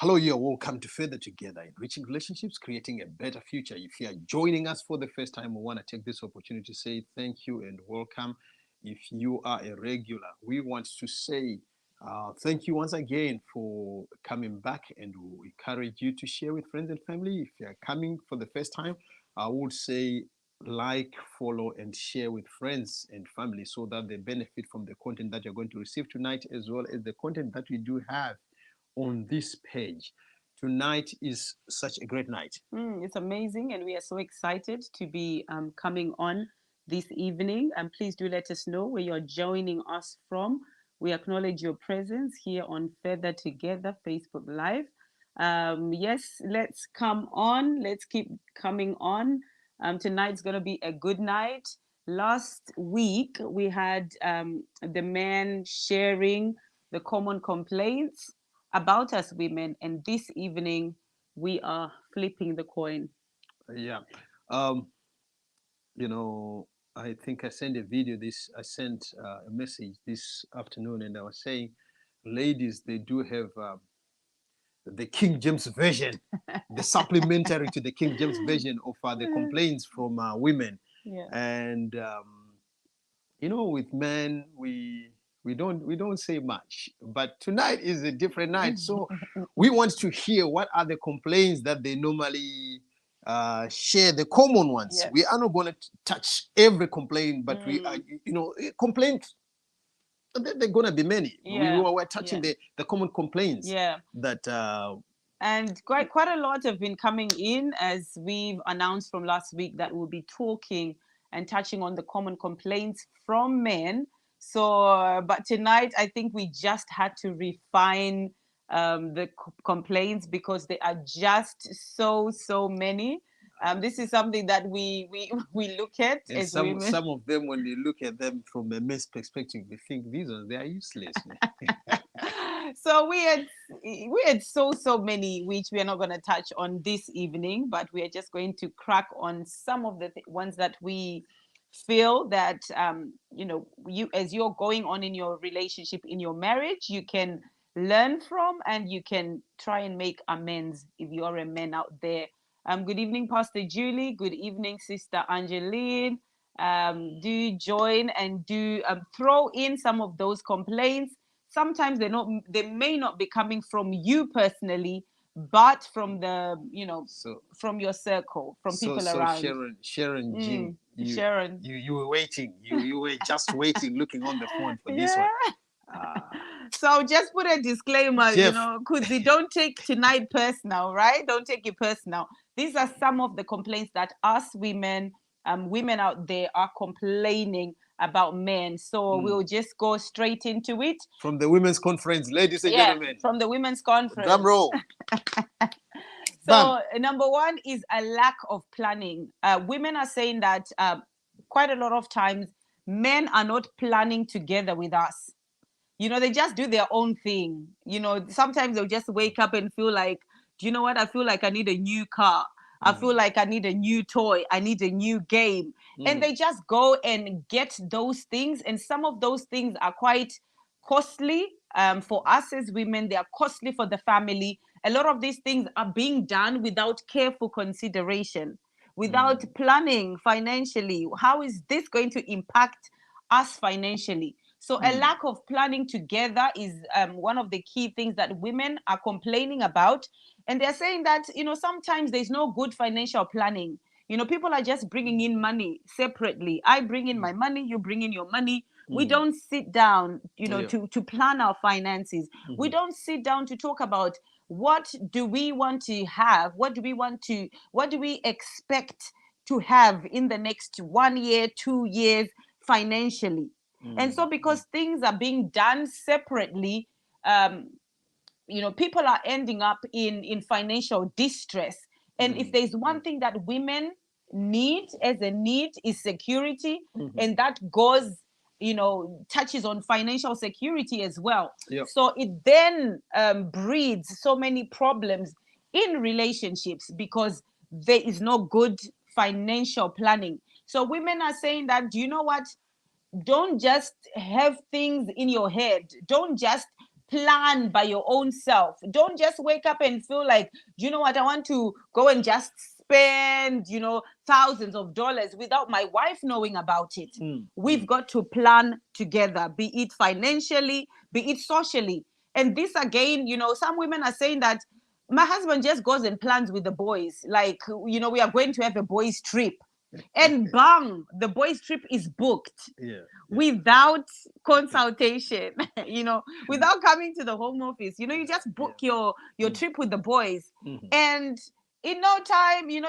Hello, you're welcome to Further Together, enriching relationships, creating a better future. If you are joining us for the first time, we want to take this opportunity to say thank you and welcome. If you are a regular, we want to say thank you once again for coming back, and we encourage you to share with friends and family. If you're coming for the first time, I would say like, follow, and share with friends and family so that they benefit from the content that you're going to receive tonight, as well as the content that we do have on this page. Tonight is such a great night. It's amazing, and we are so excited to be coming on this evening. And please do let us know where you're joining us from. We acknowledge your presence here on Feather Together Facebook Live. Yes, let's come on. Let's keep coming on. Tonight's going to be a good night. Last week, we had the men sharing the common complaints about us women, and this evening we are flipping the coin. Yeah. Um, you know, I think I sent a video I sent a message this afternoon, and I was saying, ladies, they do have the King James Version, the supplementary to the King James Version of the complaints from women. Yeah. And, with men, we don't say much, but tonight is a different night, so we want to hear what are the complaints that they normally share, the common ones. Yes. We are not going to touch every complaint, but we are, complaints, they're going to be many. Yeah. We're touching the common complaints. Yeah. That And quite a lot have been coming in, as we've announced from last week that we'll be talking and touching on the common complaints from men. So, but tonight I think we just had to refine the complaints because they are just so many. This is something that we look at and as some women. of them, when you look at them from a men's perspective, we think they are useless. So we had so many, which we are not going to touch on this evening, but we are just going to crack on some of the ones that we feel that you, as you're going on in your relationship, in your marriage, you can learn from, and you can try and make amends if you're a man out there. Good evening, Pastor Julie. Good evening, Sister Angeline. Do join and do throw in some of those complaints. Sometimes they may not be coming from you personally, but from from your circle, from people around. Sharon, Jim, Sharon, you were waiting. You were just waiting, looking on the phone for this one. So just put a disclaimer, Jeff. Kudzie, don't take tonight personal, right? Don't take it personal. These are some of the complaints that us women out there are complaining about men. So we'll just go straight into it. From the women's conference, ladies and gentlemen. From the women's conference. Drum roll. So number one is a lack of planning. Women are saying that quite a lot of times men are not planning together with us. They just do their own thing. Sometimes they'll just wake up and feel like, do you know what? I feel like I need a new car. I feel like I need a new toy. I need a new game. And they just go and get those things. And some of those things are quite costly for us as women. They are costly for the family. A lot of these things are being done without careful consideration, without planning financially. How is this going to impact us financially? So a lack of planning together is one of the key things that women are complaining about. And they're saying that, sometimes there's no good financial planning. People are just bringing in money separately. I bring in my money, you bring in your money. We don't sit down, to plan our finances. We don't sit down to talk about what do we want to have? What do we expect to have in the next 1 year, 2 years financially? And so because things are being done separately, people are ending up in financial distress. And if there's one thing that women need as a need is security, and that goes, touches on financial security as well. Yep. So it then breeds so many problems in relationships because there is no good financial planning. So women are saying that, do you know what? Don't just have things in your head. Don't just plan by your own self. Don't just wake up and feel like, you know what, I want to go and just spend, thousands of dollars without my wife knowing about it. We've got to plan together, be it financially, be it socially. And this again, some women are saying that my husband just goes and plans with the boys. Like, we are going to have a boys trip. And bang, the boys trip is booked without consultation, without coming to the home office. You just book your trip with the boys. And in no time, your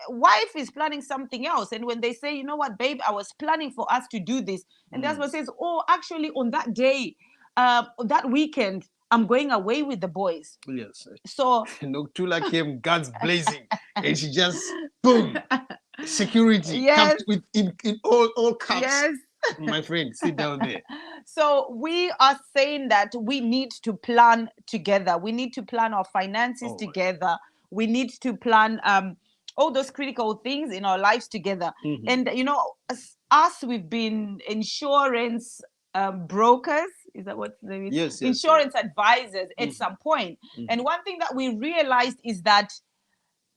wife is planning something else. And when they say, you know what, babe, I was planning for us to do this. And the husband says, oh, actually on that day, that weekend, I'm going away with the boys. Yes. So Noctula came guns blazing and she just boom. Security. Yes. With in all caps. Yes. My friend, sit down there. So we are saying that we need to plan together. We need to plan our finances together. We need to plan all those critical things in our lives together. And us, we've been insurance brokers. Is that what the name is? Yes. Insurance advisors at some point. And one thing that we realized is that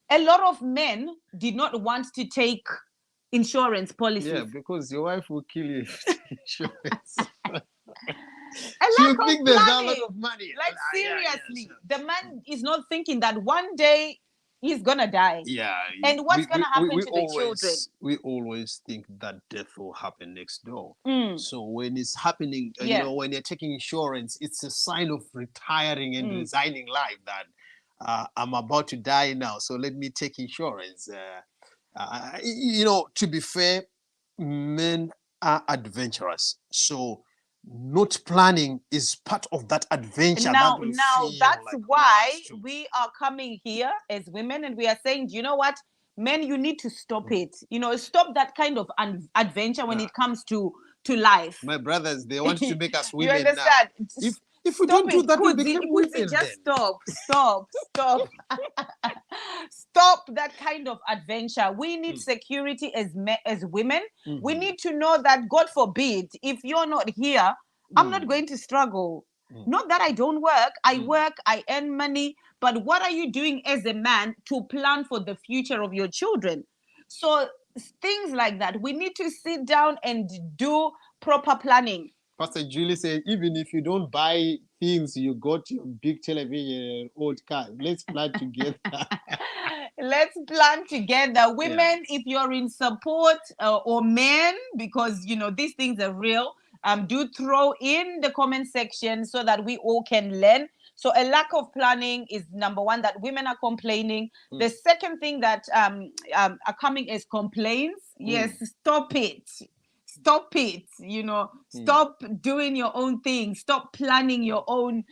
a lot of men did not want to take insurance policies. Yeah, because your wife will kill you if insurance. You think there's a lot of money. Like seriously, the man is not thinking that one day he's gonna die. Yeah. And what's gonna happen to the children? We always think that death will happen next door. So when it's happening, when you're taking insurance, it's a sign of retiring and resigning life that I'm about to die now, so let me take insurance. To be fair, men are adventurous. So not planning is part of that adventure. Now that's like why we are coming here as women and we are saying, you know what, men, you need to stop it. Stop that kind of adventure when it comes to life. My brothers, they want to make us women. You understand? Now. If we don't do that, we become women. Just stop. Stop that kind of adventure. We need security as women. We need to know that, God forbid, if you're not here, I'm not going to struggle. Not that I don't work. I work, I earn money. But what are you doing as a man to plan for the future of your children? So things like that, we need to sit down and do proper planning. Pastor Julie said, even if you don't buy things, you got your big television, old car. Let's plan together. Let's plan together. Women, if you're in support, or men, because, these things are real, do throw in the comment section so that we all can learn. So a lack of planning is number one, that women are complaining. The second thing that are coming as complaints. Yes, stop it. Stop it, stop doing your own thing. Stop planning your own,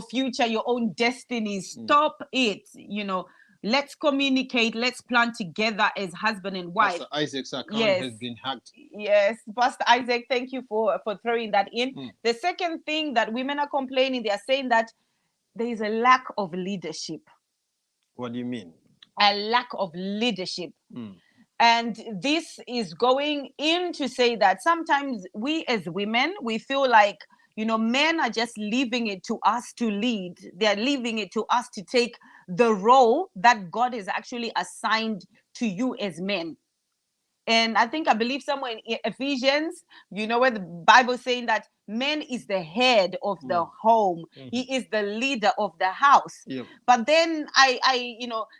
future, your own destiny. Stop it, Let's communicate. Let's plan together as husband and wife. Pastor Isaac's account has been hacked. Yes, Pastor Isaac, thank you for throwing that in. The second thing that women are complaining, they are saying that there is a lack of leadership. What do you mean? A lack of leadership. And this is going in to say that sometimes we as women, we feel like, men are just leaving it to us to lead. They're leaving it to us to take the role that God has actually assigned to you as men. And I believe somewhere in Ephesians, where the Bible is saying that man is the head of the home. He is the leader of the house. But then I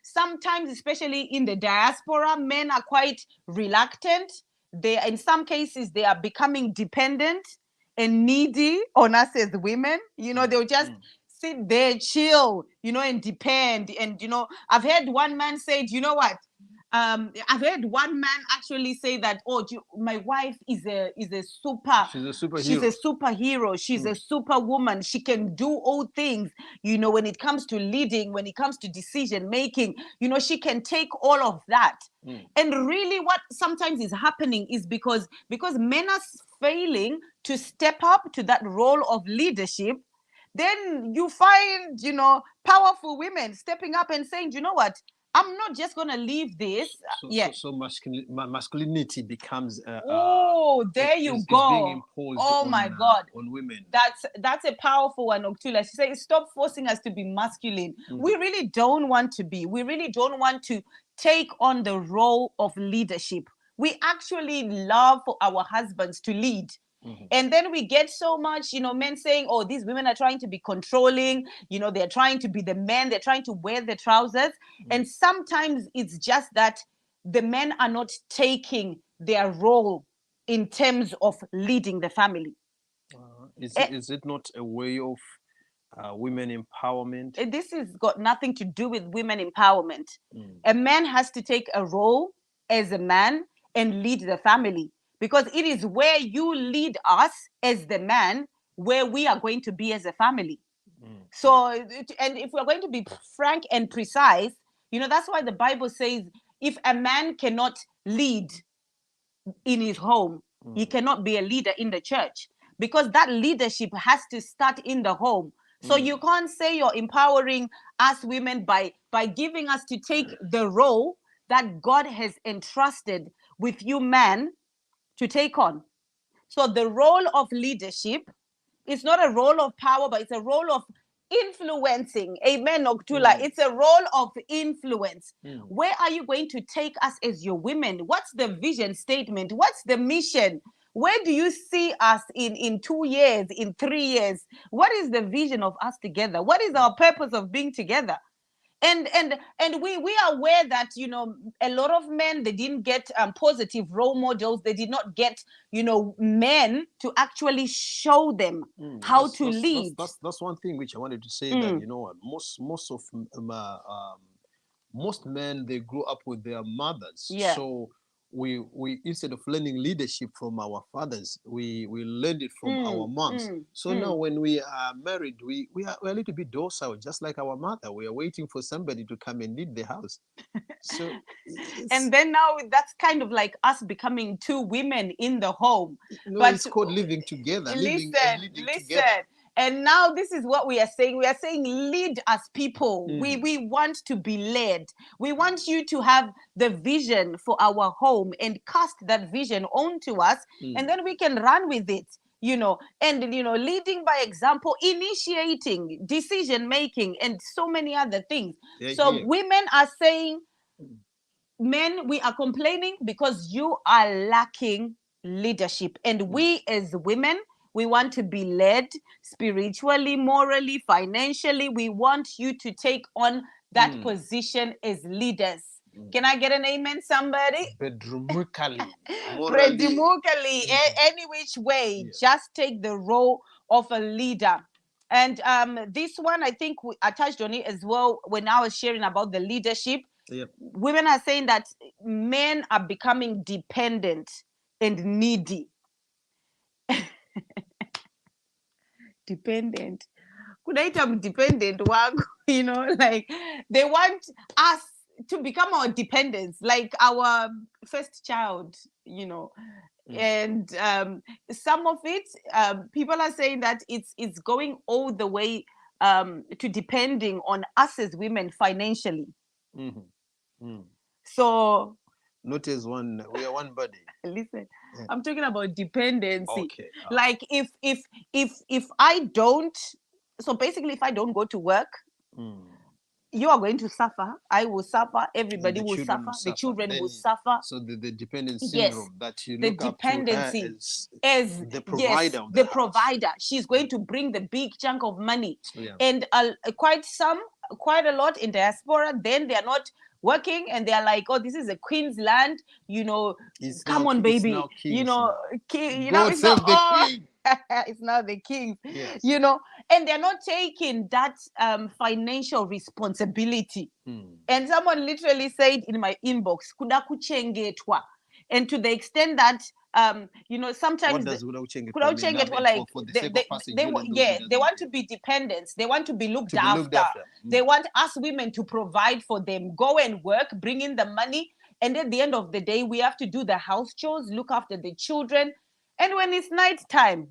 sometimes, especially in the diaspora, men are quite reluctant. In some cases, they are becoming dependent and needy on us as women. They'll just sit there, chill, and depend. And, I've heard one man say, you know what? I've heard one man actually say that, my wife is a super. She's a superhero. She's a superhero. She's a superwoman. She can do all things. When it comes to leading, when it comes to decision making, she can take all of that. And really, what sometimes is happening is because men are failing to step up to that role of leadership. Then you find, powerful women stepping up and saying, you know what? I'm not just going to leave this. So masculinity becomes there you is being go. imposed Oh on, my God. On women. That's a powerful one, Oktula. She says, stop forcing us to be masculine. We really don't want to be. We really don't want to take on the role of leadership. We actually love for our husbands to lead. And then we get so much, men saying, oh, these women are trying to be controlling, they're trying to be the men, they're trying to wear the trousers. And sometimes it's just that the men are not taking their role in terms of leading the family. Is it not a way of women empowerment? This has got nothing to do with women empowerment. A man has to take a role as a man and lead the family, because it is where you lead us as the man where we are going to be as a family. So, and if we're going to be frank and precise, that's why the Bible says if a man cannot lead in his home, he cannot be a leader in the church, because that leadership has to start in the home. So you can't say you're empowering us women by giving us to take the role that God has entrusted with you men to take on. So the role of leadership is not a role of power, but it's a role of influencing. Amen, Oktula. It's a role of influence. Where are you going to take us as your women? What's the vision statement? What's the mission? Where do you see us in 2 years, in 3 years? What is the vision of us together? What is our purpose of being together? And we are aware that a lot of men, they didn't get positive role models. They did not get men to actually show them how to lead. That's one thing which I wanted to say, that most men, they grew up with their mothers. So we instead of learning leadership from our fathers, we learned it from our moms. So now when we are married, we're a little bit docile, just like our mother. We are waiting for somebody to come and lead the house. So and then now that's kind of like us becoming two women in the home. But it's called living together. Living together. And now this is what we are saying. We are saying lead as people. We want to be led. We want you to have the vision for our home and cast that vision onto us, and then we can run with it. And leading by example, initiating, decision making, and so many other things. Women are saying, men, we are complaining because you are lacking leadership. And we as women, we want to be led spiritually, morally, financially. We want you to take on that position as leaders. Can I get an amen, somebody? Bedroomically, any which way, just take the role of a leader. And this one, I think I touched on it as well when I was sharing about the leadership. Women are saying that men are becoming dependent and needy. Dependent. Could I tell dependent work? Like they want us to become our dependents, like our first child, And some of it, people are saying that it's going all the way to depending on us as women financially. So not as one, we are one body. Listen, I'm talking about dependency. Okay. Like if I don't, so basically if I don't go to work, you are going to suffer. I will suffer. Everybody will suffer. The children will suffer. So the dependent syndrome that you look up to her as the provider. The provider. She's going to bring the big chunk of money. And quite a lot in diaspora, then they are not working and they're like, oh, this is a queen's land, come on, baby, it's not it's now the king, and they're not taking that financial responsibility. And someone literally said in my inbox, kuda kuchengetwa. And to the extent that sometimes like they want to be dependents, they want to be looked after. They want us women to provide for them, go and work, bring in the money, and at the end of the day we have to do the house chores, look after the children, and when it's night time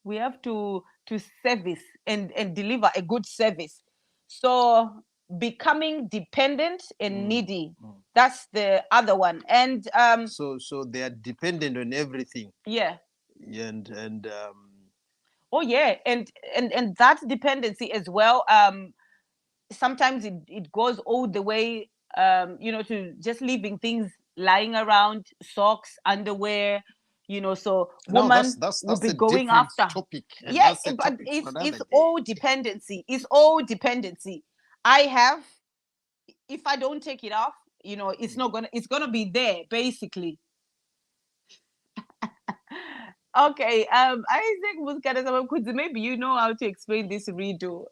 we have to service and deliver a good service. So becoming dependent and Mm, needy. mm. That's the other one. And So they are dependent on everything. yeah. And Oh yeah, and that dependency as well. Sometimes it goes all the way, to just leaving things lying around, socks, underwear, so no, woman will that's be a going different after. topic. Yeah, That's a but topic for it's another day. all dependency. It's all dependency. I have, if I don't take it off, it's gonna be there basically. Okay, Isaac Muskada, maybe you know how to explain this redo.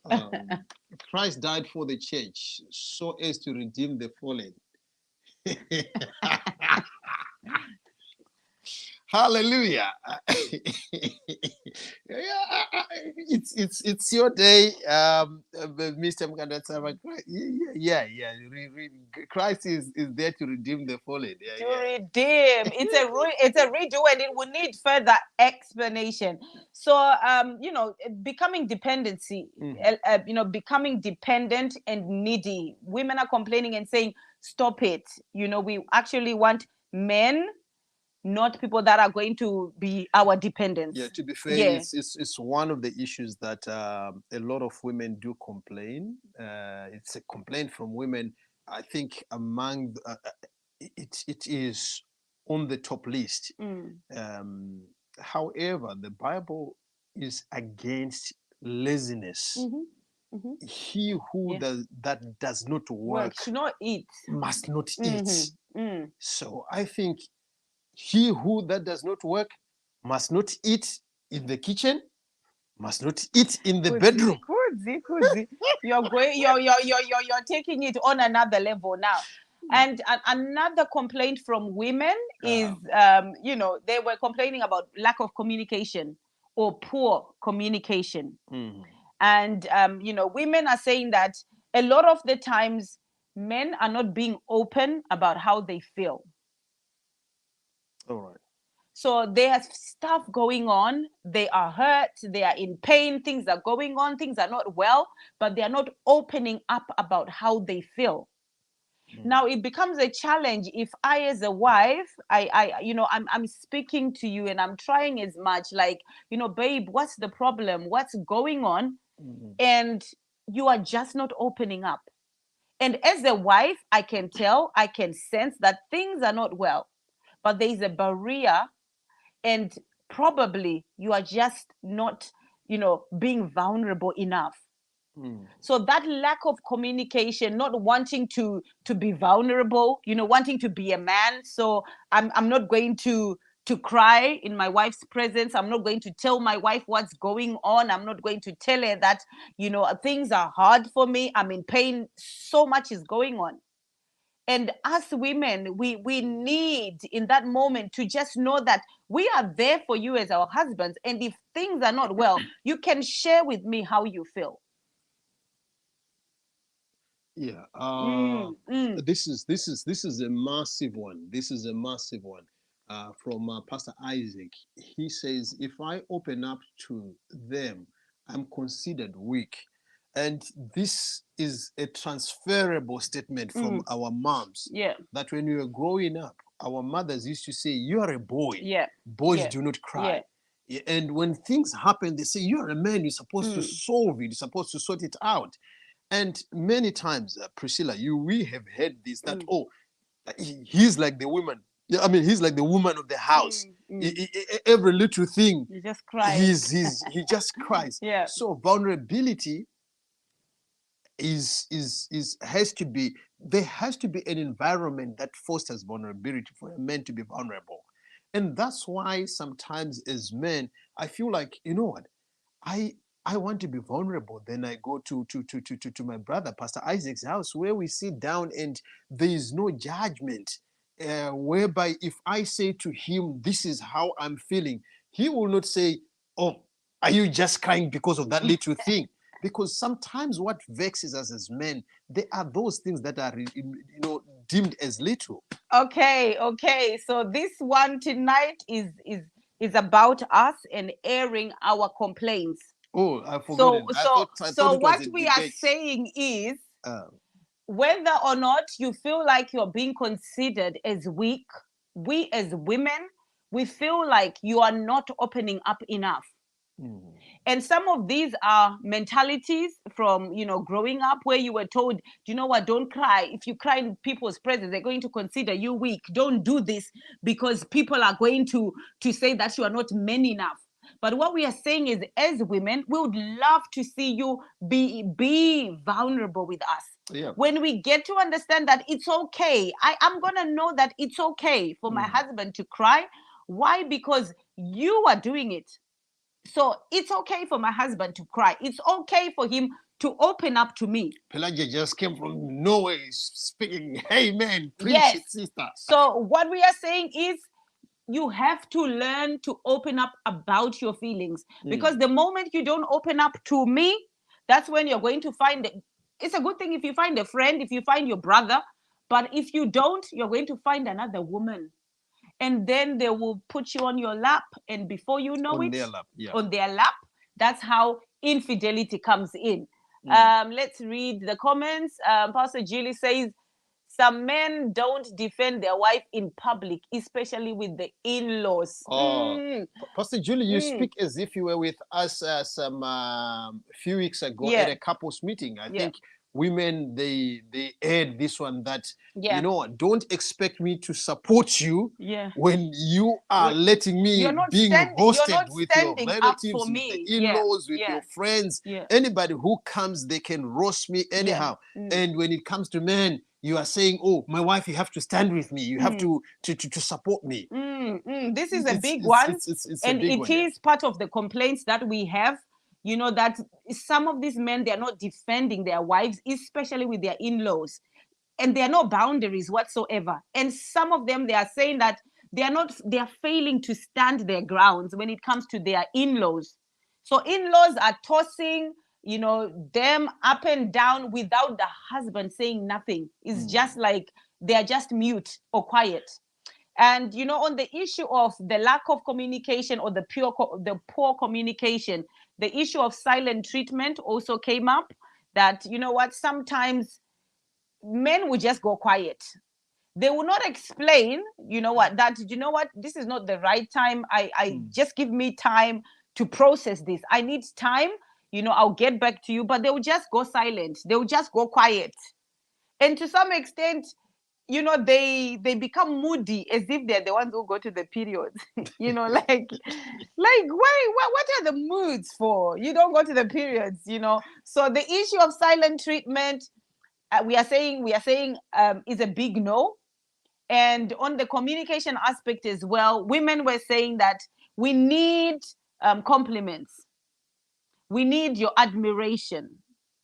Christ died for the church so as to redeem the fallen. Hallelujah. It's your day, Mr. Mkandatsava. Yeah. Christ is there to redeem the fallen. To redeem, it's a redo, and it will need further explanation. So becoming dependency, becoming dependent and needy. Women are complaining and saying, stop it. We actually want men, not people that are going to be our dependents. Yeah, to be fair, Yeah. it's one of the issues that a lot of women do complain. It's a complaint from women. I think among it is on the top list. However, the Bible is against laziness. He who that does not work should not eat. must not eat. So I think he who that does not work must not eat in the kitchen, must not eat in the bedroom. Kudzie. You're taking it on another level now. And another complaint from women is, they were complaining about lack of communication or poor communication. And, women are saying that a lot of the times men are not being open about how they feel. All right. So there's stuff going on. They are hurt. They are in pain. Things are going on. Things are not well, but they are not opening up about how they feel. Now it becomes a challenge if I, as a wife, I'm speaking to you and I'm trying as much, like, babe, what's the problem? What's going on? And you are just not opening up. And as a wife, I can tell, I can sense that things are not well, but there is a barrier, and probably you are just not, being vulnerable enough. So that lack of communication, not wanting to be vulnerable, wanting to be a man. So I'm not going to cry in my wife's presence. I'm not going to tell my wife what's going on. I'm not going to tell her that, things are hard for me. I'm in pain. So much is going on. And as women, we need in that moment to just know that we are there for you as our husbands. And if things are not well, you can share with me how you feel. Yeah. This is a massive one. This is a massive one. From Pastor Isaac. He says, if I open up to them, I'm considered weak. And this is a transferable statement from our moms. Yeah. That when we were growing up, our mothers used to say, you are a boy. Yeah. Boys do not cry. Yeah. And when things happen, they say, you're a man, you're supposed to solve it, you're supposed to sort it out. And many times, Priscilla, we have heard this, that, he's like the woman. I mean, he's like the woman of the house. Every little thing, he just cries. He just cries. Yeah. So vulnerability has to be, there has to be an environment that fosters vulnerability for a man to be vulnerable. And that's why sometimes as men, I feel like, you know what, I want to be vulnerable. Then I go to my brother, Pastor Isaac's house, where we sit down and there is no judgment. Whereby if I say to him, this is how I'm feeling, he will not say, oh, are you just crying because of that little thing? Because sometimes what vexes us as men, there are those things that are, deemed as little. Okay. So this one tonight is about us and airing our complaints. Oh, I forgot. So what we are saying is, whether or not you feel like you're being considered as weak, we as women, we feel like you are not opening up enough. And some of these are mentalities from, growing up, where you were told, you know what, don't cry. If you cry in people's presence, they're going to consider you weak. Don't do this because people are going to say that you are not men enough. But what we are saying is, as women, we would love to see you be vulnerable with us. Yeah. When we get to understand that it's okay, I'm going to know that it's okay for my husband to cry. Why? Because you are doing it. So it's okay for my husband to cry. It's okay for him to open up to me. Pelagia just came from Norway speaking. Hey, man, preach Yes. it, sister. So what we are saying is, you have to learn to open up about your feelings. Because the moment you don't open up to me, that's when you're going to find it. It's a good thing if you find a friend, if you find your brother. But if you don't, you're going to find another woman. And then they will put you on your lap, and before you know on their lap, yeah. on their lap, that's how infidelity comes in. Let's read the comments. Pastor Julie says, some men don't defend their wife in public, especially with the in-laws. Pastor Julie, you speak as if you were with us some few weeks ago at a couples meeting. I think women, they aired this one, that don't expect me to support you when you are letting me being hosted with your relatives, with the in-laws, with your friends. Anybody who comes, they can roast me anyhow. And when it comes to men, you are saying, oh, my wife, you have to stand with me. You have to support me. This is a big one. And it is part of the complaints that we have, that some of these men, they are not defending their wives, especially with their in-laws. And there are no boundaries whatsoever. And some of them, they are saying that they are failing to stand their grounds when it comes to their in-laws. So in-laws are tossing, them up and down without the husband saying nothing. It's just like they're just mute or quiet. And, on the issue of the lack of communication, or the poor communication, the issue of silent treatment also came up. That, sometimes men would just go quiet. They will not explain, this is not the right time. I just give me time to process this. I need time, I'll get back to you. But they will just go silent. They will just go quiet. And to some extent, they become moody, as if they're the ones who go to the periods. Like what are the moods for? You don't go to the periods, So the issue of silent treatment, we are saying is a big no. And on the communication aspect as well, women were saying that we need compliments. We need your admiration.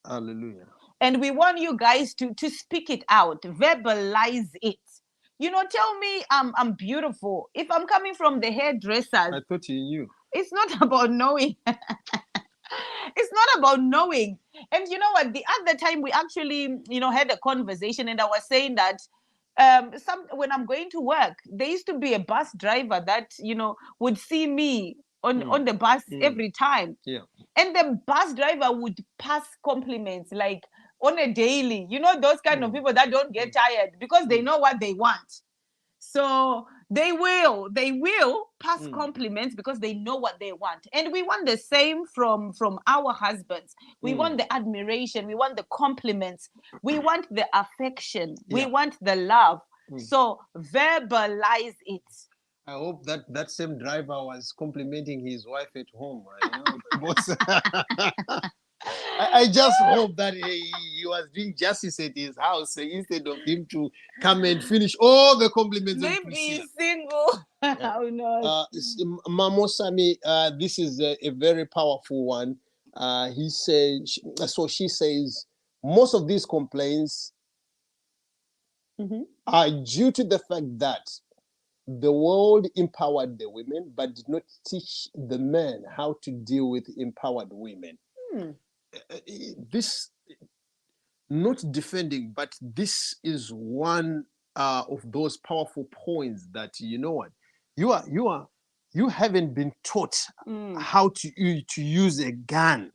Hallelujah. And we want you guys to speak it out, verbalize it. Tell me I'm beautiful. If I'm coming from the hairdressers, I thought you knew. It's not about knowing. It's not about knowing. And you know what? The other time we actually, had a conversation, and I was saying that when I'm going to work, there used to be a bus driver that, would see me on the bus every time. Yeah. And the bus driver would pass compliments like on a daily, those kind of people that don't get tired because they know what they want. So they will pass compliments because they know what they want. And we want the same from our husbands. We want the admiration. We want the compliments. We want the affection. We want the love. So verbalize it. I hope that same driver was complimenting his wife at home. I just hope that he was doing justice at his house instead of him to come and finish all the compliments. Maybe he's single. Who knows? Mamo Sami, this is a very powerful one. She says, most of these complaints are due to the fact that the world empowered the women, but did not teach the men how to deal with empowered women. This, not defending, but this is one of those powerful points that, you haven't been taught how to use a gun,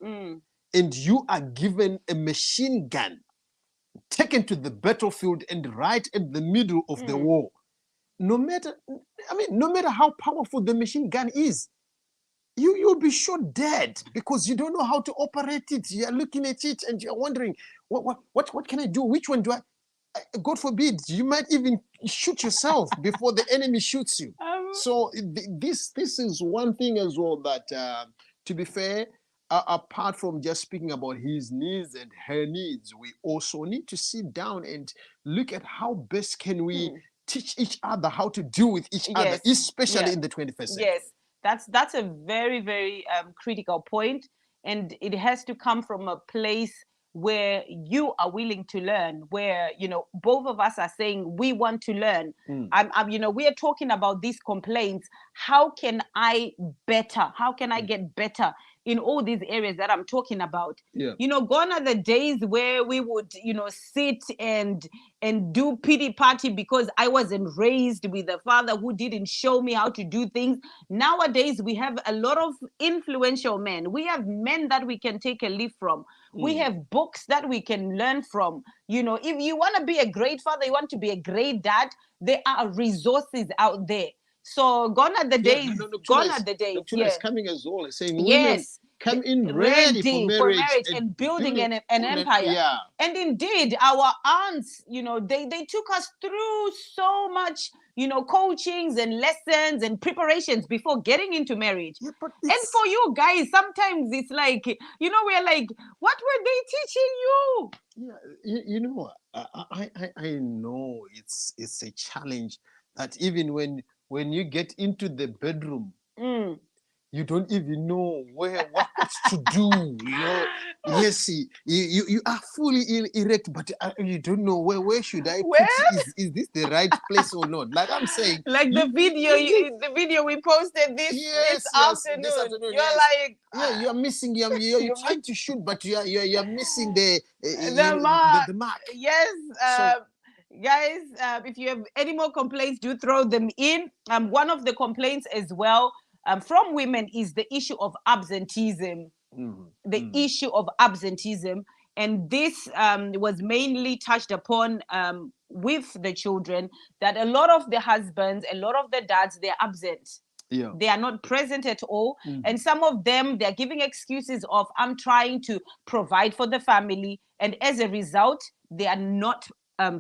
and you are given a machine gun taken to the battlefield and right at the middle of the war, no matter how powerful the machine gun is, you'll be shot dead because you don't know how to operate it. You're looking at it and you're wondering, what can I do? Which one do I? God forbid, you might even shoot yourself before the enemy shoots you. So this is one thing as well that, to be fair, apart from just speaking about his needs and her needs, we also need to sit down and look at how best can we teach each other how to deal with each other, especially in the 21st century. Yes, that's a very, very critical point, and it has to come from a place where you are willing to learn, where both of us are saying we want to learn. We are talking about these complaints. How can I get better in all these areas that I'm talking about? Gone are the days where we would sit and do pity party because I wasn't raised with a father who didn't show me how to do things. Nowadays we have a lot of influential men. We have men that we can take a leaf from. We have books that we can learn from. If you want to be a great father, you want to be a great dad, there are resources out there. So gone are the days. Gone are the days. Is coming as well, saying women come in ready for marriage and building an empire. And indeed, our aunts, they took us through so much, coachings and lessons and preparations before getting into marriage. And for you guys, sometimes it's like, we're like, what were they teaching you? I know it's a challenge that even when you get into the bedroom, you don't even know what to do. Yes, you are fully erect, but you don't know where should I put it? Is this the right place or not? Like I'm saying, like the video we posted this afternoon. You're like, you're missing. You're trying to shoot, but you're missing the mark. Yes. Guys, if you have any more complaints, do throw them in. One of the complaints as well from women is the issue of absenteeism. Issue of absenteeism. And this was mainly touched upon with the children, that a lot of the husbands, a lot of the dads, they're absent. They are not present at all. And some of them, they're giving excuses of, I'm trying to provide for the family. And as a result, they are not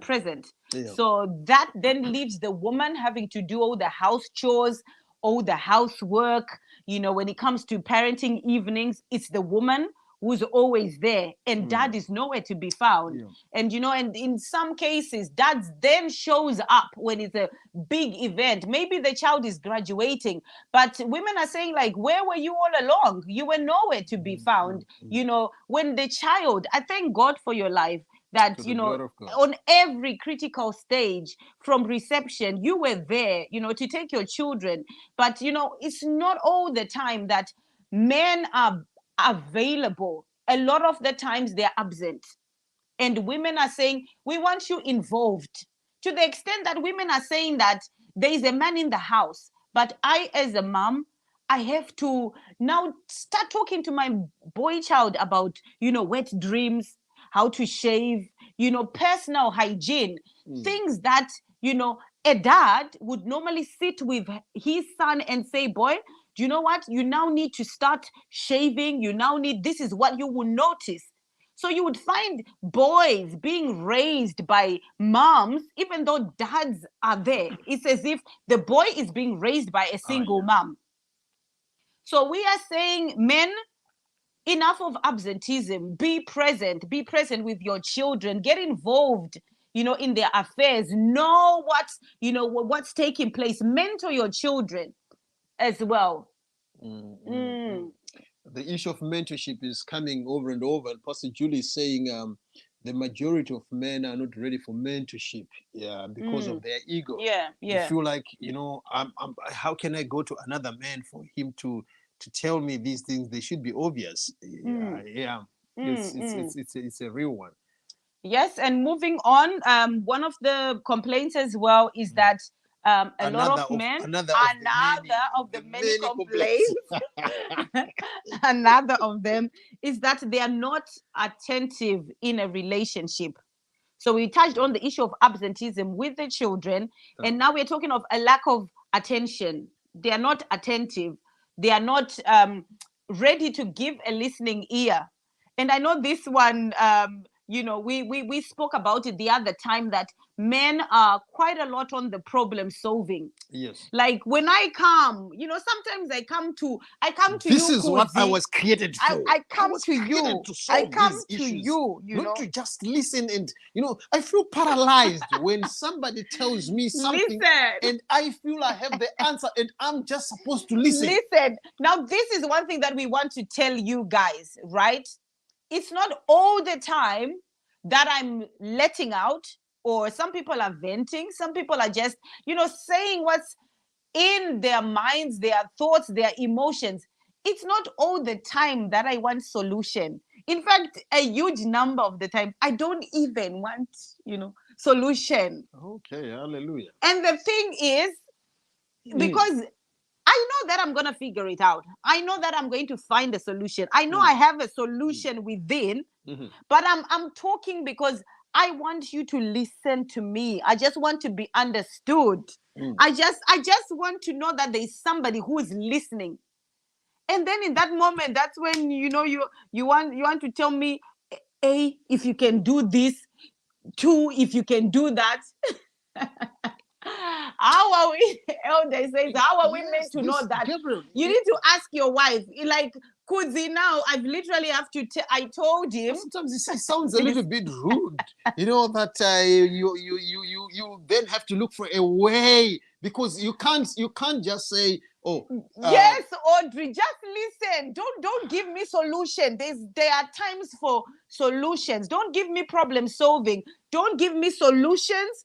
present. So that then leaves the woman having to do all the house chores, all the housework. When it comes to parenting evenings, it's the woman who's always there, and dad is nowhere to be found. And and in some cases, dad then shows up when it's a big event. Maybe the child is graduating, but women are saying, like, where were you all along? You were nowhere to be found. When the child, I thank God for your life, that on every critical stage, from reception, you were there to take your children. But it's not all the time that men are available. A lot of the times they're absent, and women are saying, we want you involved, to the extent that women are saying that there is a man in the house, but I, as a mom, I have to now start talking to my boy child about wet dreams, how to shave, personal hygiene, things that, a dad would normally sit with his son and say, boy, do you know what? You now need to start shaving. This is what you will notice. So you would find boys being raised by moms, even though dads are there. It's as if the boy is being raised by a single mom. So we are saying, men, enough of absenteeism. Be present with your children. Get involved, in their affairs. Know what's taking place. Mentor your children as well. The issue of mentorship is coming over and over. And Pastor Julie is saying the majority of men are not ready for mentorship because of their ego. They feel like, how can I go to another man for him to tell me these things? They should be obvious. It's a real one. Yes, and moving on, one of the complaints as well is that a lot of men, another of the many complaints, another of them is that they are not attentive in a relationship. So we touched on the issue of absenteeism with the children, and now we're talking of a lack of attention. They are not attentive. They are not ready to give a listening ear. And I know this one, we spoke about it the other time, that men are quite a lot on the problem solving. Yes. Like when I come, sometimes I come to this you. This is what I was created for. I come to you. I come to you, not to just listen. And I feel paralyzed when somebody tells me something, and I feel I have the answer, and I'm just supposed to listen. Listen. Now, this is one thing that we want to tell you guys, right? It's not all the time that I'm letting out, or some people are venting. Some people are just, saying what's in their minds, their thoughts, their emotions. It's not all the time that I want solution. In fact, a huge number of the time, I don't even want, solution. Okay, hallelujah. And the thing is, because I know that I'm going to figure it out. I know that I'm going to find a solution. I know I have a solution within, but I'm talking because I want you to listen to me. I just want to be understood. I just want to know that there's somebody who is listening. And then in that moment, that's when you want to tell me, A, if you can do this, 2, if you can do that. How are we, Elder says, how are we meant to know that? Gabriel, you need to ask your wife. Like, Kudzie, now I've literally have to I told him. Sometimes it sounds a little bit rude, that you then have to look for a way, because you can't just say, yes, Audrey, just listen. Don't give me solution. There are times for solutions. Don't give me problem solving. Don't give me solutions,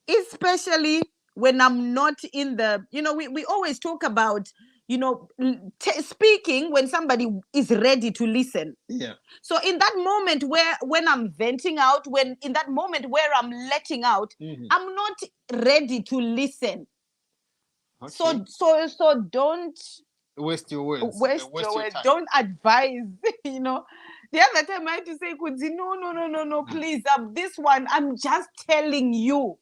especially when I'm not in the, we always talk about, speaking when somebody is ready to listen. Yeah. So in that moment when I'm venting out, in that moment where I'm letting out, I'm not ready to listen. Okay. So don't waste your words. Waste your words. Don't advise, The other time I had to say, Kudzie, no, please. This one, I'm just telling you.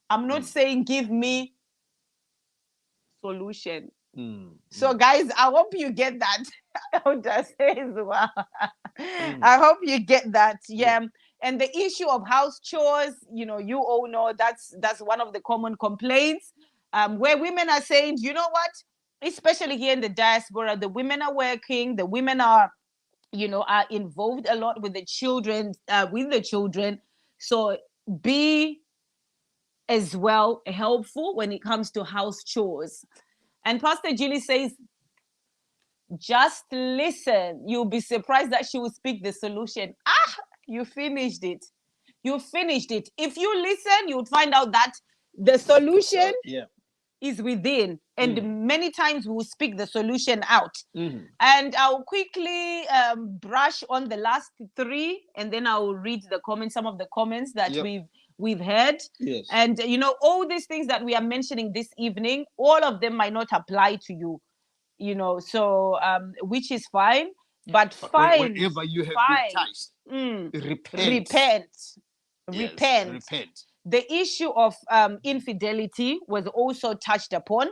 I'm not saying give me solution. So guys, I hope you get that. I'll just say as well. I hope you get that. Yeah. And the issue of house chores, you all know that's one of the common complaints, where women are saying, you know what, especially here in the diaspora, the women are working, the women are involved a lot with the children, So be as well helpful when it comes to house chores. And Pastor Julie says, just listen. You'll be surprised that she will speak the solution. You finished it. You finished it. If you listen, you would find out that the solution is within. And many times we will speak the solution out. And I'll quickly brush on the last 3, and then I'll read the comments, some of the comments that we've heard. Yes. And all these things that we are mentioning this evening, all of them might not apply to you, so which is fine, but fine. Whenever you have been touched, repent. The issue of infidelity was also touched upon.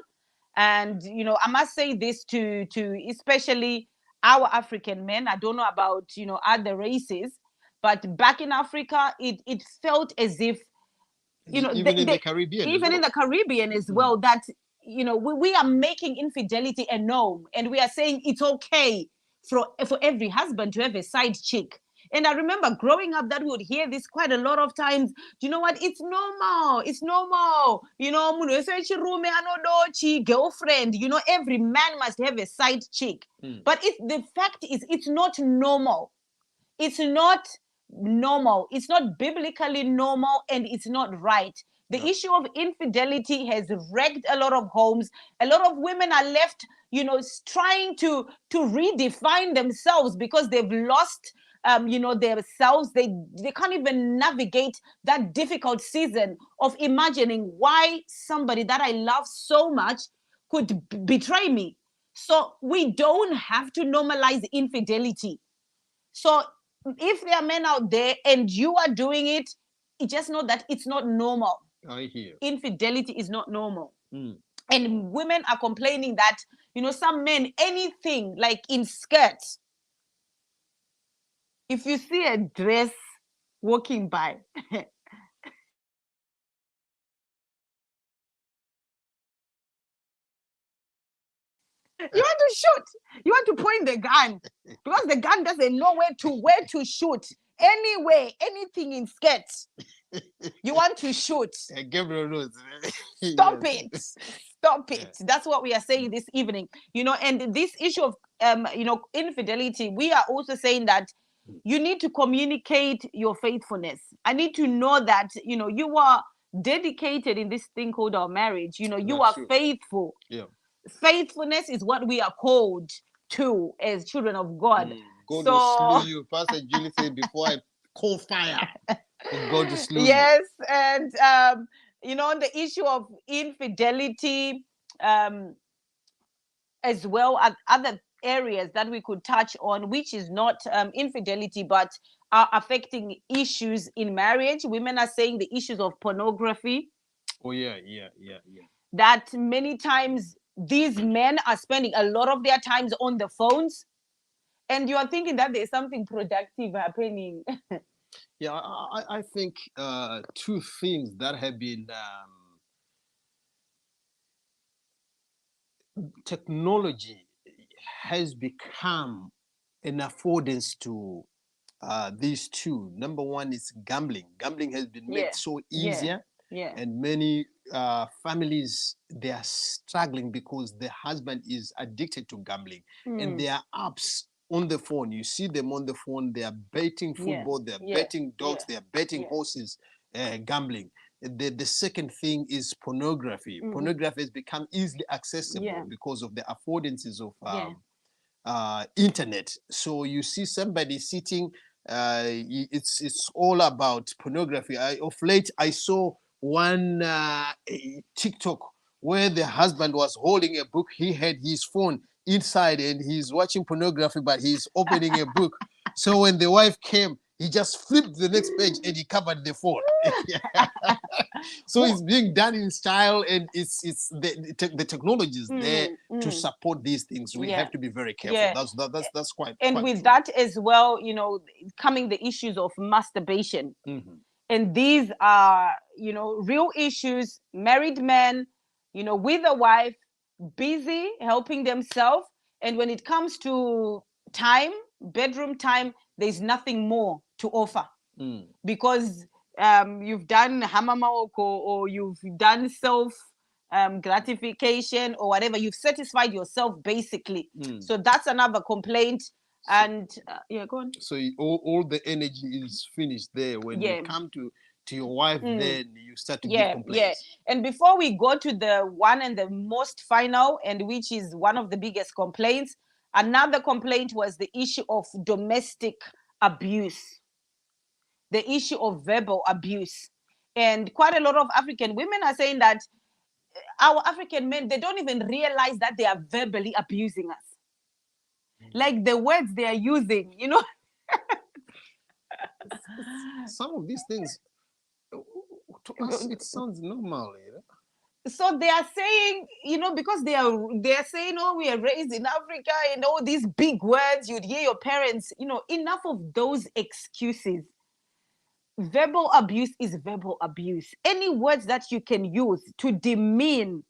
And I must say this to especially our African men. I don't know about other races, but back in Africa, it felt as if even in the Caribbean as well, that we are making infidelity a norm, and we are saying it's okay for every husband to have a side chick. And I remember growing up that we would hear this quite a lot of times. Do you know what? It's normal. It's normal. Girlfriend. Every man must have a side chick. But the fact is, it's not normal. It's not normal. It's not biblically normal, and it's not right. The issue of infidelity has wrecked a lot of homes. A lot of women are left, trying to redefine themselves because they've lost themselves. They can't even navigate that difficult season of imagining why somebody that I love so much could betray me. So we don't have to normalize infidelity. So if there are men out there and you are doing it, just know that it's not normal. I hear. Infidelity is not normal. Mm. And women are complaining that, some men, anything like in skirts, if you see a dress walking by, you want to shoot. You want to point the gun because the gun doesn't know where to shoot. Anyway, anything in skirts, you want to shoot. Gabriel knows. Stop it. Stop it. That's what we are saying this evening. And this issue of infidelity, we are also saying that you need to communicate your faithfulness. I need to know that you are dedicated in this thing called our marriage. You are faithful. Yeah. Faithfulness is what we are called to as children of God. God will slew you. Pastor Julie said, before I call fire, God will slew you. Yes, and on the issue of infidelity, as well as other areas that we could touch on, which is not infidelity, but are affecting issues in marriage. Women are saying the issues of pornography. Oh, yeah. That many times these men are spending a lot of their times on the phones, and you are thinking that there's something productive happening. Yeah, I think two things that have been technology has become an affordance to these two. Number one is gambling. Gambling has been made so easier. Yeah. And many families, they are struggling because the husband is addicted to gambling. And there are apps on the phone. You see them on the phone. They are betting football. They are betting dogs. They are betting horses, gambling. The second thing is pornography. Pornography has become easily accessible because of the affordances of internet. So you see somebody sitting, it's all about pornography. Of late, I saw one TikTok where the husband was holding a book. He had his phone inside and he's watching pornography, but he's opening a book. So when the wife came, he just flipped the next page and he covered the phone. So it's being done in style, and it's the technology is there to support these things. We have to be very careful. That's quite. And with that as well, coming the issues of masturbation. And these are, real issues. Married men, with a wife, busy helping themselves. And when it comes to time, bedroom time, there's nothing more to offer. Because you've done hamamaoko, or you've done self gratification or whatever. You've satisfied yourself, basically. So that's another complaint. And go on. So all the energy is finished there. When you come to your wife, then you start to give complaints. And before we go to the one and the most final, and which is one of the biggest complaints, another complaint was the issue of domestic abuse, the issue of verbal abuse. And quite a lot of African women are saying that our African men, they don't even realize that they are verbally abusing us. Like the words they are using, Some of these things, to us, it sounds normal. So they are saying, because they are saying, oh, we are raised in Africa, and all these big words, you'd hear your parents, enough of those excuses. Verbal abuse is verbal abuse. Any words that you can use to demean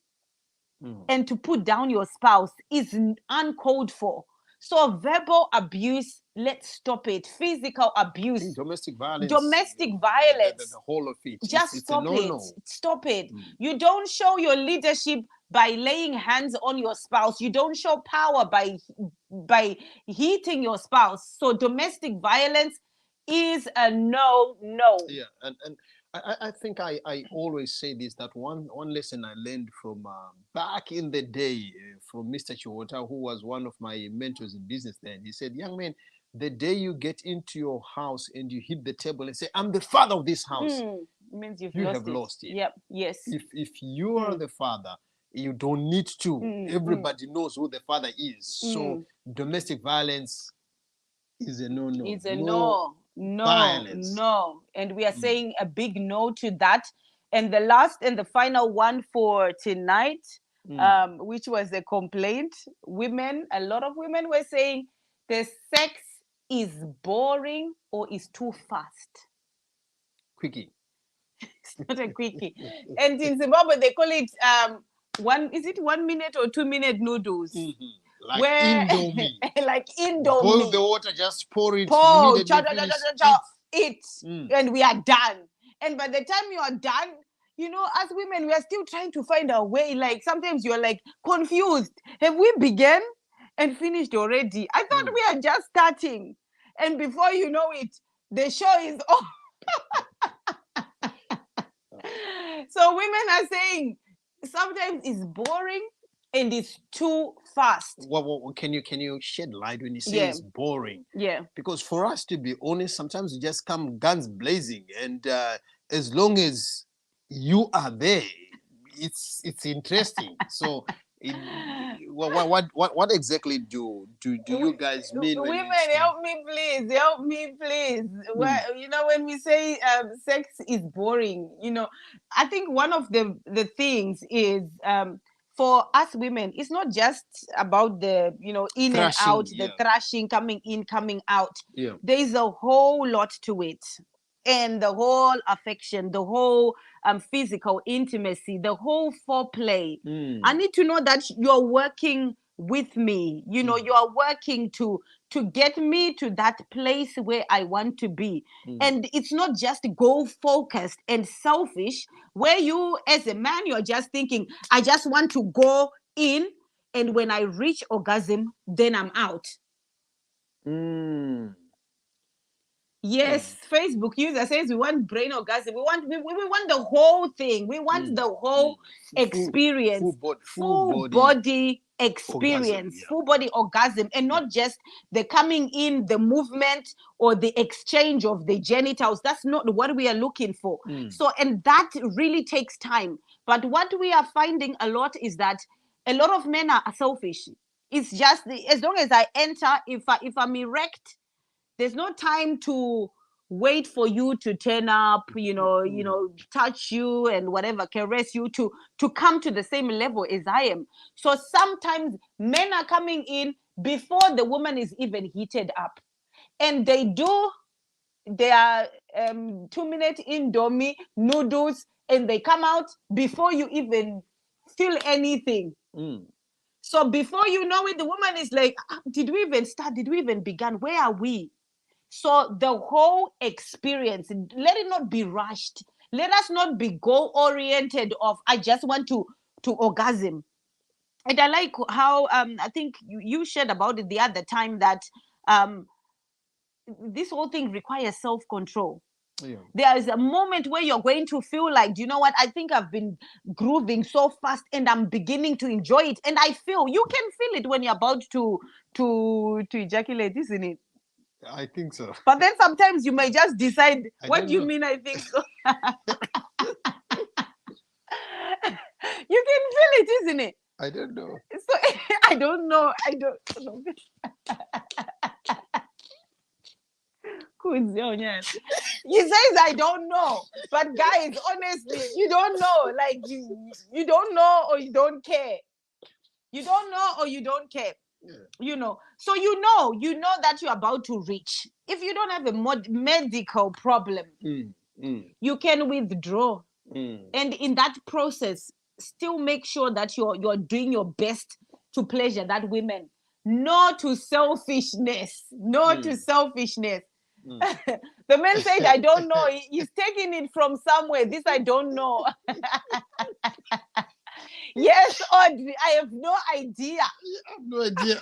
and to put down your spouse is uncalled for. So verbal abuse, let's stop it. Physical abuse, domestic violence, the whole of it. Just stop it. Stop it. You don't show your leadership by laying hands on your spouse. You don't show power by hitting your spouse. So domestic violence is a no. Yeah, and I think I always say this, that one lesson I learned from back in the day from Mr. Chiwota, who was one of my mentors in business then. He said, young man, the day you get into your house and you hit the table and say, I'm the father of this house, means you have lost it. Yep. Yes. If you are the father, you don't need to. Everybody knows who the father is. So domestic violence is a no. It's a no. violence. No. And we are saying a big no to that. And the last and the final one for tonight, which was a complaint. A lot of women were saying the sex is boring or is too fast. Quickie. It's not a quickie. And in Zimbabwe, they call it 1 minute or 2 minute noodles? Like Indomie. Like Indomie. Boil the water, just pour it. Eat. And we are done. And by the time you are done, as women, we are still trying to find our way. Like sometimes you're like confused. Have we begun and finished already? I thought we are just starting. And before you know it, the show is over. So women are saying sometimes it's boring and it's too fast. Well, can you shed light when you say it's boring? Yeah. Because for us, to be honest, sometimes we just come guns blazing, and as long as you are there, it's interesting. So, what exactly do you guys mean? Women, help me, please. Well, when we say sex is boring, I think one of the things is for us women, it's not just about the in thrashing, and out, the thrashing, coming in, coming out. Yeah. There is a whole lot to it. And the whole affection, the whole physical intimacy, the whole foreplay. I need to know that you're working with me. You are working to get me to that place where I want to be. And it's not just goal focused and selfish, where you as a man, you're just thinking, I just want to go in, and when I reach orgasm, then I'm out. Yes, Facebook user says we want brain orgasm. We want the whole thing. We want the whole experience, full body experience, orgasm, full body orgasm, and not just the coming in, the movement, or the exchange of the genitals. That's not what we are looking for. So, and that really takes time. But what we are finding a lot is that a lot of men are selfish. It's just as long as I enter, if I'm erect, there's no time to wait for you to turn up, touch you and whatever, caress you to come to the same level as I am. So sometimes men are coming in before the woman is even heated up. And they do their 2-minute Indomie noodles, and they come out before you even feel anything. So before you know it, the woman is like, did we even start? Did we even begin? Where are we? So the whole experience, let it not be rushed. Let us not be goal-oriented of, I just want to orgasm. And I like how, I think you shared about it the other time, that this whole thing requires self-control. Yeah. There is a moment where you're going to feel like, do you know what? I think I've been grooving so fast and I'm beginning to enjoy it. And you can feel it when you're about to ejaculate, isn't it? I think so. But then sometimes you may just decide, what do you mean I think so? You can feel it, isn't it? I don't know. So I don't know. He says I don't know. But guys, honestly, you don't know. Like you don't know or you don't care. You don't know or you don't care. Yeah. So you know that you're about to reach. If you don't have a medical problem, you can withdraw. And in that process, still make sure that you're doing your best to pleasure that woman. No to selfishness. To selfishness. The man said, I don't know. He's taking it from somewhere. This I don't know. Yes, Audrey, I have no idea. I have no idea.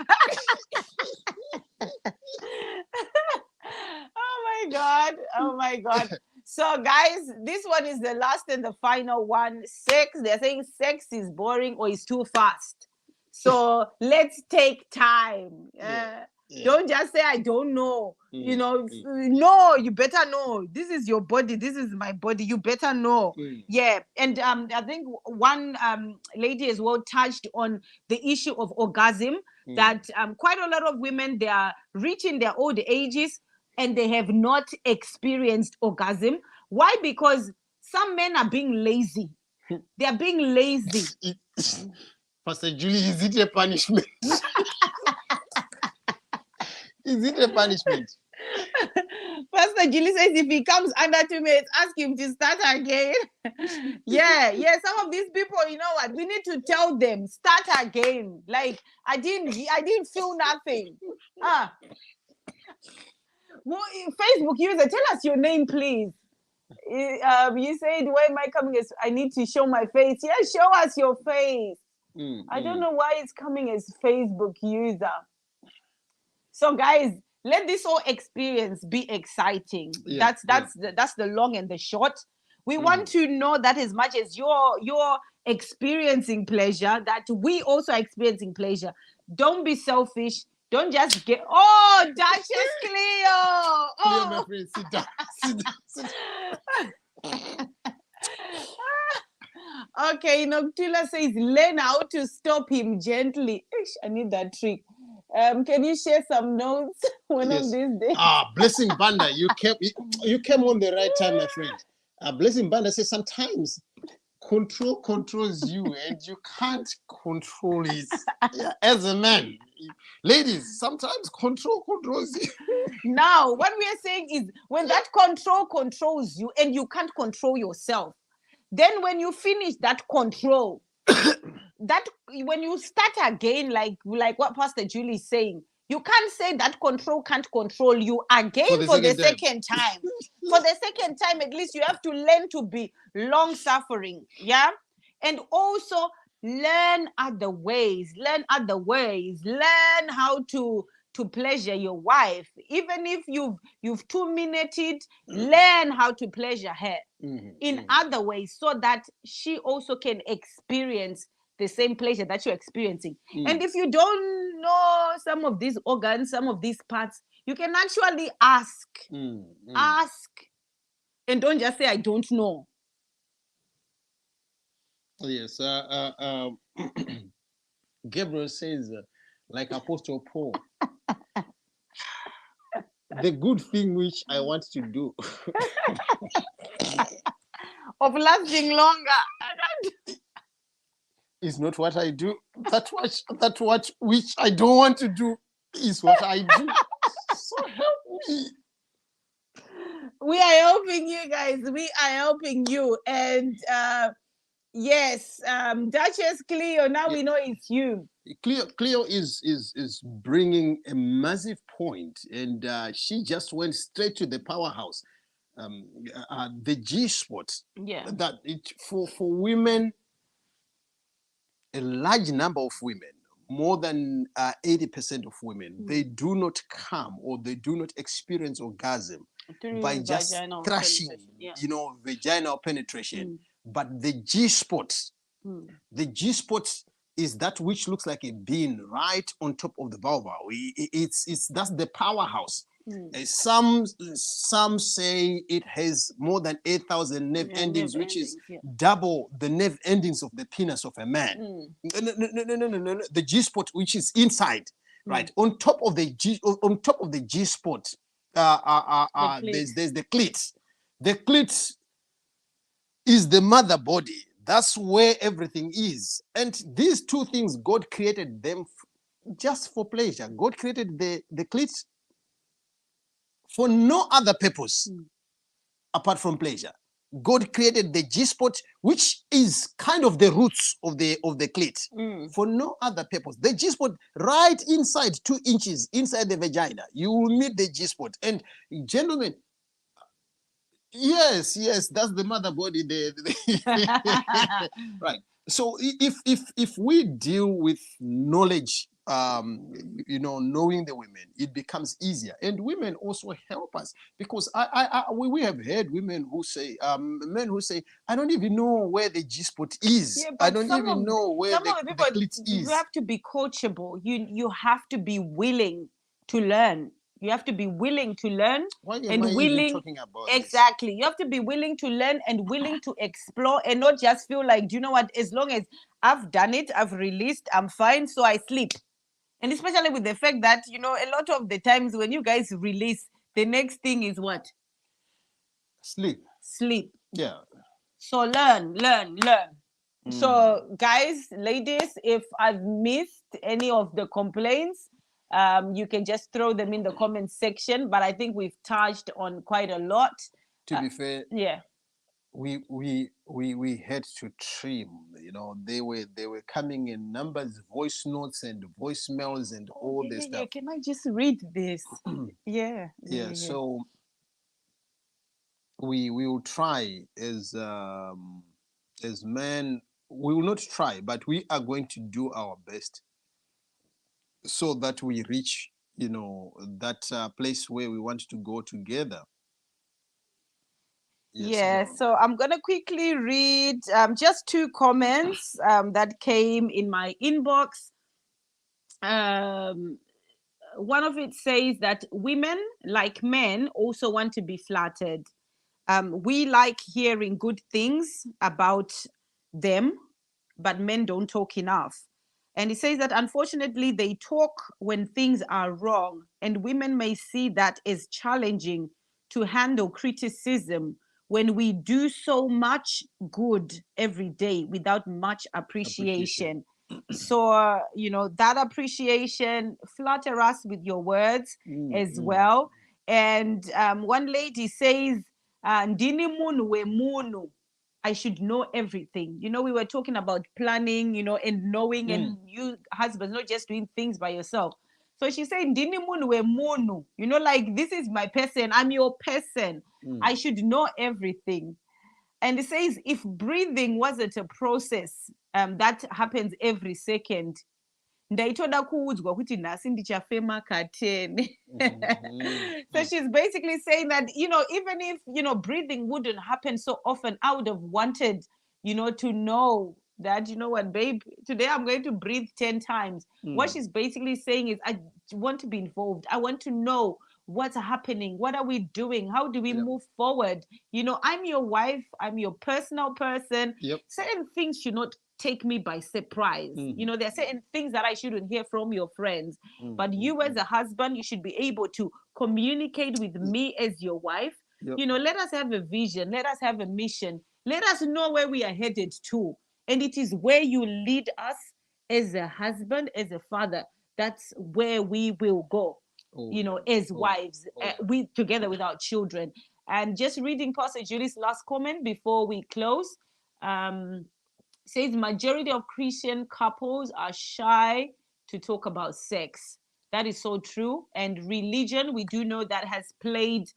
Oh my God. So guys, this one is the last and the final one. Sex, they're saying sex is boring or is too fast. So let's take time. Don't just say, I don't know. No, you better know. This is your body. This is my body. You better know. Yeah. And I think one lady as well touched on the issue of orgasm, that quite a lot of women, they are reaching their old ages, and they have not experienced orgasm. Why? Because some men are being lazy. They are being lazy. Pastor Julie, is it a punishment? Is it a punishment? Pastor Julie says if he comes under 2 minutes, ask him to start again. yeah. Some of these people, you know what? We need to tell them start again. Like I didn't feel nothing. Well, Facebook user, tell us your name, please. You said, why am I coming as I need to show my face? Yeah, show us your face. I don't know why it's coming as Facebook user. So guys, let this whole experience be exciting. Yeah, that's the long and the short. We want to know that as much as you're experiencing pleasure, that we also are experiencing pleasure. Don't be selfish. Don't just get. Oh, Duchess Cleo. Oh, my friend, sit down. Sit down. Okay, Noctula says, learn how to stop him gently. I need that trick. Can you share some notes one of these days? Blessing Banda, you came on the right time, my friend. Blessing Banda says sometimes control controls you and you can't control it. Yeah, as a man, ladies, sometimes control controls you. Now, what we are saying is when that control controls you and you can't control yourself, then when you finish that control, that when you start again, like what Pastor Julie is saying, you can't say that control can't control you again for the second time. For the second time, at least you have to learn to be long-suffering, yeah? And also learn other ways. Learn how to pleasure your wife. Even if you've 2-minuted, learn how to pleasure her in other ways so that she also can experience the same pleasure that you're experiencing. And if you don't know some of these organs, some of these parts, you can actually ask. Ask. And don't just say, I don't know. Yes. Gabriel says, like Apostle Paul, the good thing which I want to do of lasting longer is not what I do. That which I don't want to do is what I do. So help me. We are helping you guys. We are helping you. And yes, Duchess Cleo, now we know it's you. Cleo is bringing a massive point, and she just went straight to the powerhouse. The G spot. Yeah. That it for women, a large number of women, more than 80% of women, they do not come or they do not experience orgasm by just thrashing, vaginal penetration. But the G spot, the G spot is that which looks like a bean right on top of the vulva. That's the powerhouse. Some say it has more than 8,000 nerve endings, which is double the nerve endings of the penis of a man. No. The G spot, which is inside, right on top of the G spot, there's the clit. The clit is the mother body. That's where everything is. And these two things, God created them just for pleasure. God created the clit for no other purpose apart from pleasure. God created the G-spot, which is kind of the roots of the clit, for no other purpose. The G-spot right inside 2 inches inside the vagina. You will meet the G-spot. And gentlemen, yes, that's the mother body there. Right. So if we deal with knowledge, knowing the women, it becomes easier. And women also help us, because we have heard women who say, men who say, I don't even know where the G-spot is. I don't even know where the clit is. You have to be coachable. You have to be willing to learn. You have to be willing to learn. Why am I even talking about exactly this? You have to be willing to learn and willing to explore, and not just feel like, do you know what, as long as I've done it, I've released, I'm fine, so I sleep. And especially with the fact that, a lot of the times when you guys release, The next thing is what? Sleep. Sleep. Yeah. So learn. So guys, ladies, if I've missed any of the complaints, you can just throw them in the comment section. But I think we've touched on quite a lot. To be fair, yeah, we had to trim. You know, they were coming in numbers, voice notes and voicemails and all this stuff. Yeah. Can I just read this? Yeah. So we will try as men. We will not try, but we are going to do our best so that we reach, you know, that place where we want to go together. Yes, so I'm going to quickly read just 2 comments that came in my inbox. One of it says that women, like men, also want to be flattered. We like hearing good things about them, but men don't talk enough. And it says that unfortunately they talk when things are wrong, and women may see that as challenging to handle criticism when we do so much good every day without much appreciation. So, you know, that appreciation, flatter us with your words as well. And one lady says, Ndini munu we munu. I should know everything. You know, we were talking about planning, you know, and knowing, and you husbands not just doing things by yourself. So she said, Ndini munu we munu. You know, like, this is my person. I'm your person. I should know everything. And it says, if breathing wasn't a process that happens every second, ndaitoda kuudzwa kuti nhasi ndichafema ka10. So she's basically saying that, you know, even if, you know, breathing wouldn't happen so often, I would have wanted, you know, to know that, you know what, babe, today I'm going to breathe 10 times. What she's basically saying is, I want to be involved. I want to know what's happening. What are we doing? How do we move forward? You know, I'm your wife. I'm your personal person. Certain things should not take me by surprise. You know, there are certain things that I shouldn't hear from your friends. But you as a husband, you should be able to communicate with me as your wife. You know, let us have a vision. Let us have a mission. Let us know where we are headed to. And it is where you lead us as a husband, as a father. That's where we will go. You know, as wives, we together with our children. And just reading Pastor Julie's last comment before we close, says majority of Christian couples are shy to talk about sex. That is so true. And religion, we do know that has played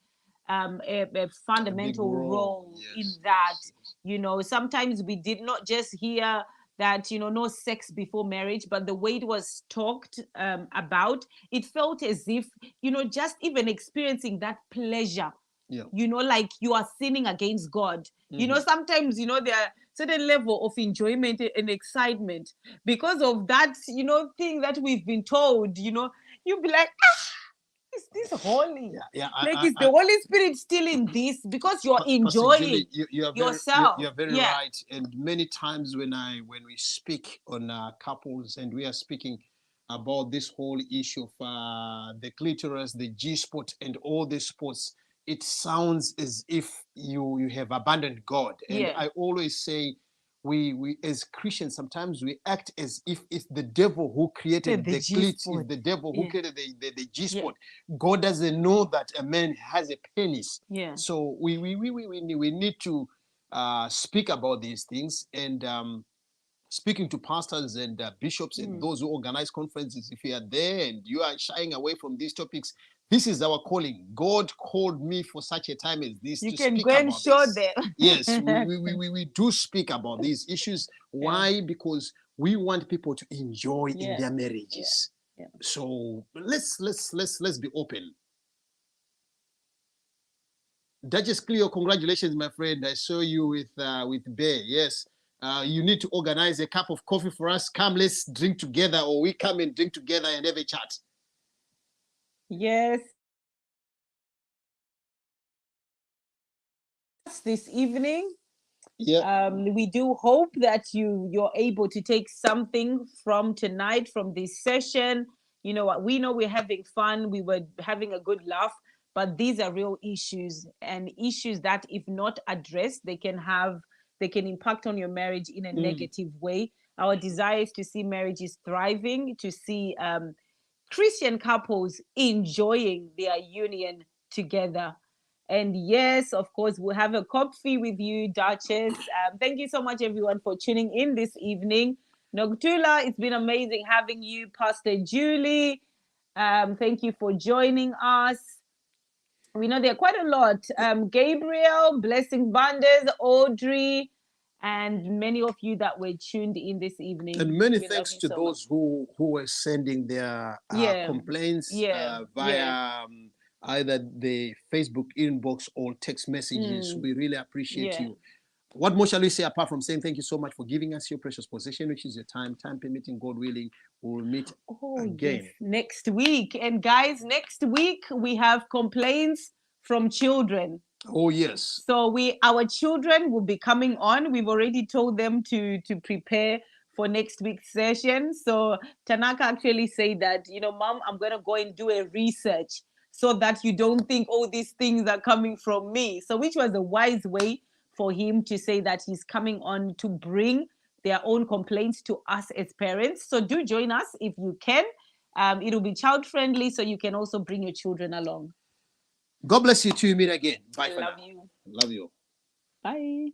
a fundamental role in that. You know, sometimes we did not just hear that, you know, no sex before marriage, but the way it was talked about, it felt as if, you know, just even experiencing that pleasure, you know, like you are sinning against God. You know, sometimes, you know, there are certain level of enjoyment and excitement because of that, you know, thing that we've been told. You know, you'll be like, is this holy? Like, is the Holy Spirit still in this? Because you're enjoying yourself. You're very right. And many times when we speak on couples, and we are speaking about this whole issue of the clitoris, the G spot, and all these sports, it sounds as if you have abandoned God. And I always say, we as Christians, sometimes we act as if it's the devil who created the clit, it's the devil who created the G spot. God doesn't know that a man has a penis. So we need to speak about these things. And speaking to pastors and bishops and those who organize conferences, if you are there and you are shying away from these topics, this is our calling. God called me for such a time as this you to can speak go and about show this. them. Yes, we do speak about these issues. Why? Because we want people to enjoy in their marriages. So let's be open. Duchess Cleo, congratulations, my friend. I saw you with Bear. Yes. You need to organize a cup of coffee for us. Come, let's drink together, or we come and drink together and have a chat. Yes. This evening. We do hope that you're able to take something from tonight, from this session. You know what, we know we're having fun, we were having a good laugh, but these are real issues, and issues that, if not addressed, they can impact on your marriage in a negative way. Our desire is to see marriages thriving, to see Christian couples enjoying their union together. And yes, of course, we'll have a coffee with you, Duchess. Thank you so much, everyone, for tuning in this evening. Nogtula, it's been amazing having you. Pastor Julie, thank you for joining us. We know there are quite a lot. Gabriel, Blessing Bandes, Audrey, and many of you that were tuned in this evening. And many thanks to those who were sending their complaints via either the Facebook inbox or text messages. We really appreciate you. What more shall we say apart from saying thank you so much for giving us your precious possession, which is your time permitting, God willing, we'll meet again next week. And guys, next week we have complaints from children. Oh yes. So our children will be coming on. We've already told them to prepare for next week's session. So Tanaka actually said that, Mom, I'm going to go and do a research so that you don't think, oh, these things are coming from me. So which was a wise way for him to say that he's coming on to bring their own complaints to us as parents. So do join us if you can. It'll be child friendly, so you can also bring your children along. God bless you too. Meet again. Bye for now. Love you. Love you. Bye.